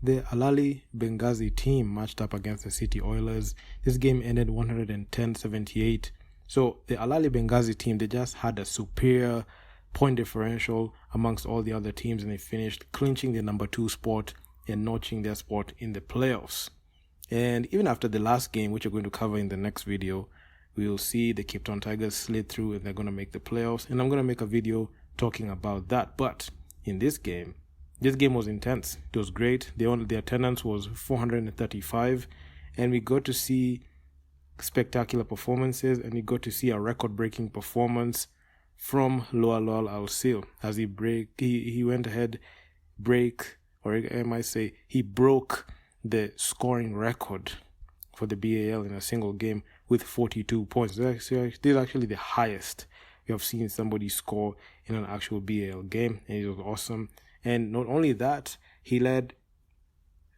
the Ahly Benghazi team matched up against the City Oilers. This game ended 110-78. So the Ahly Benghazi team, they just had a superior point differential amongst all the other teams, and they finished clinching the number 2 spot and notching their spot in the playoffs. And even after the last game, which we're going to cover in the next video, we will see the Cape Town Tigers slid through and they're going to make the playoffs. And I'm going to make a video talking about that. But in this game was intense. It was great. The attendance was 435, and we got to see spectacular performances, and we got to see a record-breaking performance from Lawal Al-Sil as he went ahead, he broke the scoring record for the BAL in a single game with 42 points. This is actually the highest you have seen somebody score in an actual BAL game, and it was awesome. And not only that, he led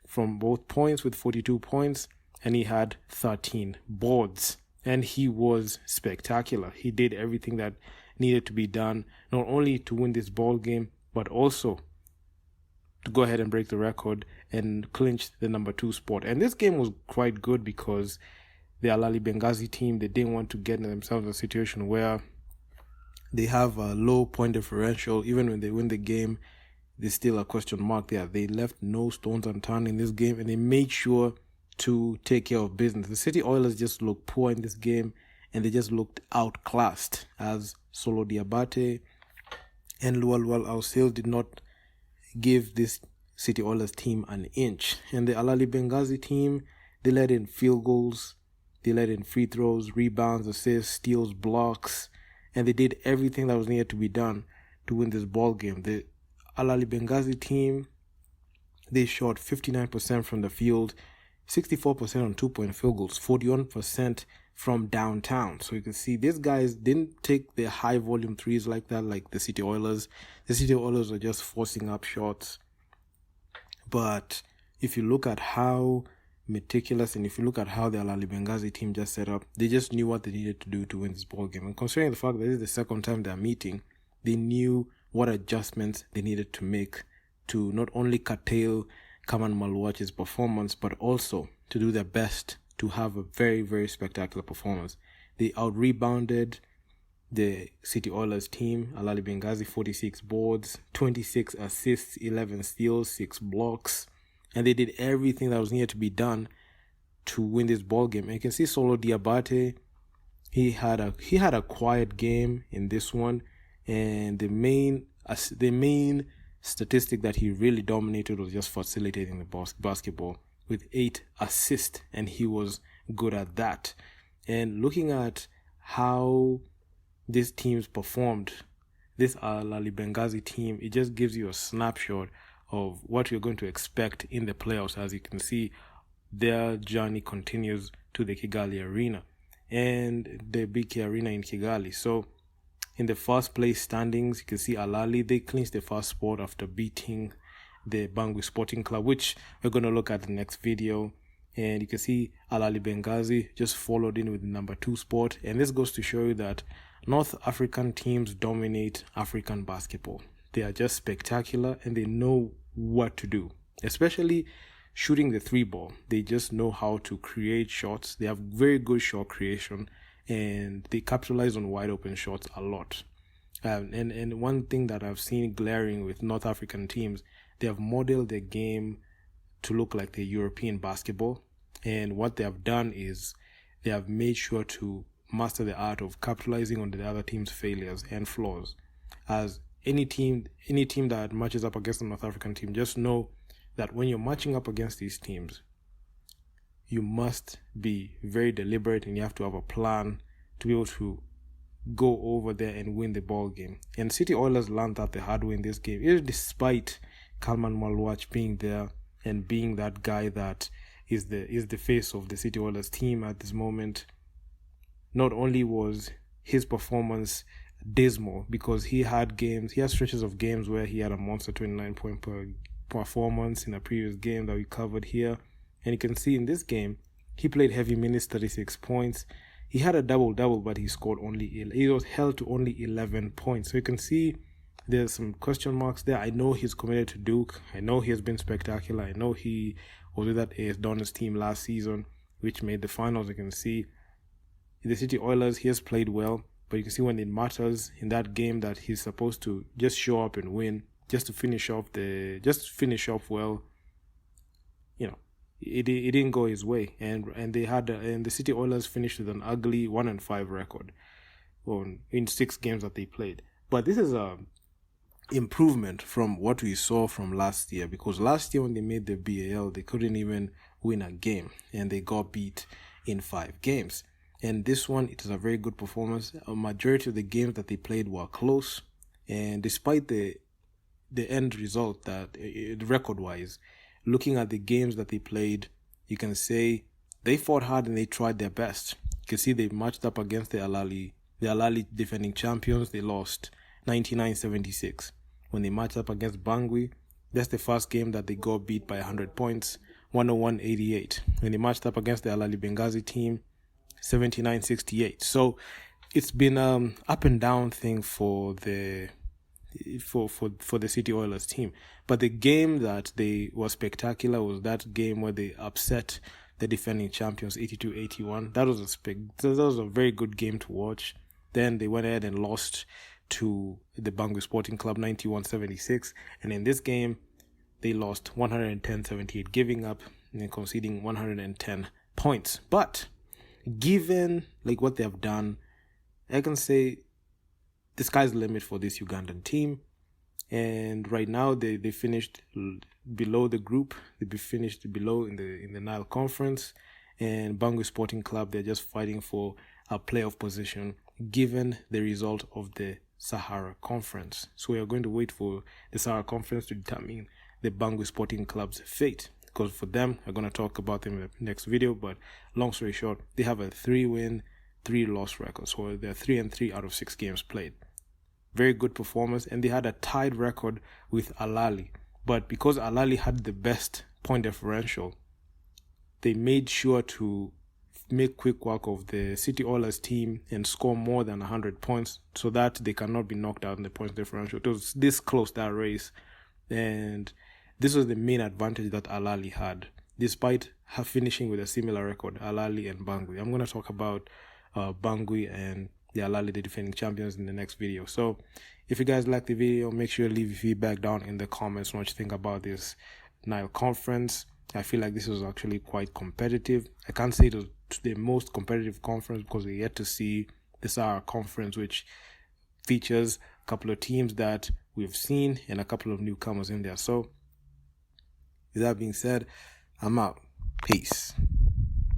from both points with 42 points, and he had 13 boards, and he was spectacular. He did everything that needed to be done, not only to win this ball game, but also to go ahead and break the record and clinch the number 2 spot. And this game was quite good because the Ahly Benghazi team, they didn't want to get themselves in a situation where they have a low point differential. Even when they win the game, there's still a question mark there. They left no stones unturned in this game, and they made sure to take care of business. The City Oilers just looked poor in this game, and they just looked outclassed, as Solo Diabate and Lawal Al-Sil did not give this City Oilers team an inch. And the Ahly Benghazi team, they led in field goals, they led in free throws, rebounds, assists, steals, blocks, and they did everything that was needed to be done to win this ball game. The Ahly Benghazi team, they shot 59% from the field, 64% on 2-point field goals, 41% from downtown. So you can see these guys didn't take the high volume threes like that, like the City Oilers. The City Oilers are just forcing up shots. But if you look at how meticulous, and if you look at how the Ahly Benghazi team just set up, they just knew what they needed to do to win this ball game. And considering the fact that this is the second time they're meeting, they knew what adjustments they needed to make to not only curtail Kaman Maluache's performance, but also to do their best to have a very, very spectacular performance. They out-rebounded the City Oilers team, Ahly Benghazi, 46 boards, 26 assists, 11 steals, 6 blocks, and they did everything that was needed to be done to win this ball game. And you can see Solo Diabate, he had a quiet game in this one, and the main statistic that he really dominated was just facilitating the basketball with 8 assists, and he was good at that. And looking at how these teams performed, this Ahly Benghazi team, it just gives you a snapshot of what you're going to expect in the playoffs. As you can see, their journey continues to the Kigali Arena and the BK Arena in Kigali. So in the first place standings, you can see Ahly, they clinched the first spot after beating the Bangui Sporting Club, which we're going to look at the next video. And you can see Ahly Benghazi just followed in with the number 2 spot. And this goes to show you that North African teams dominate African basketball. They are just spectacular, and they know what to do, especially shooting the 3-ball. They just know how to create shots. They have very good shot creation, and they capitalize on wide open shots a lot. And one thing that I've seen glaring with North African teams, they have modeled their game to look like the European basketball. And what they have done is they have made sure to master the art of capitalizing on the other team's failures and flaws. As any team that matches up against a North African team, just know that when you're matching up against these teams, you must be very deliberate, and you have to have a plan to be able to go over there and win the ball game. And City Oilers learned that the hard way in this game, even despite Kalman Maluach being there and being that guy that is the face of the City Oilers team at this moment. Not only was his performance dismal, because he had stretches of games where he had a monster 29-point per performance in a previous game that we covered here. And you can see in this game, he played heavy minutes, 36 points. He had a double-double, but he was held to only 11 points. So you can see there's some question marks there. I know he's committed to Duke. I know he has been spectacular. I know he was with that AS Donna's team last season, which made the finals. You can see the City Oilers, he has played well, but you can see when it matters in that game that he's supposed to just show up and win, just to finish off well. You know, it didn't go his way, and the City Oilers finished with an ugly 1-5 record in 6 games that they played. But this is a improvement from what we saw from last year, because last year when they made the BAL, they couldn't even win a game and they got beat in 5 games. And this one, it is a very good performance. A majority of the games that they played were close, and despite the end result, that record-wise, looking at the games that they played, you can say they fought hard and they tried their best. You can see they matched up against the Ahly defending champions. They lost 99-76. When they matched up against Bangui, that's the first game that they got beat by 100 points, 101-88. When they matched up against the Ahly Benghazi team, 79-68. So it's been up and down thing for the City Oilers team. But the game that they was spectacular was that game where they upset the defending champions 82-81. That was a very good game to watch. Then they went ahead and lost to the Bangui Sporting Club 91-76, and in this game they lost 110-78, giving up and conceding 110 points. But given like what they have done, I can say the sky's the limit for this Ugandan team. And right now they finished below the group. They finished below in the Nile Conference, and Bangui Sporting Club, they're just fighting for a playoff position given the result of the Sahara Conference. So we are going to wait for the Sahara Conference to determine the Bangui Sporting Club's fate, because for them, I'm going to talk about them in the next video. But long story short, they have a 3-win, 3-loss record. So they're 3-3 out of 6 games played. Very good performance, and they had a tied record with Ahly. But because Ahly had the best point differential, they made sure to make quick work of the City Oilers team and score more than 100 points so that they cannot be knocked out in the points differential. It was this close, that race, and this was the main advantage that Ahly had, despite her finishing with a similar record, Ahly and Bangui. I'm going to talk about Bangui and the Ahly, the defending champions, in the next video. So if you guys like the video, make sure you leave your feedback down in the comments on what you think about this Nile Conference. I feel like this was actually quite competitive. I can't say it was the most competitive conference because we're yet to see the Sahara Conference, which features a couple of teams that we've seen and a couple of newcomers in there. So with that being said, I'm out. Peace.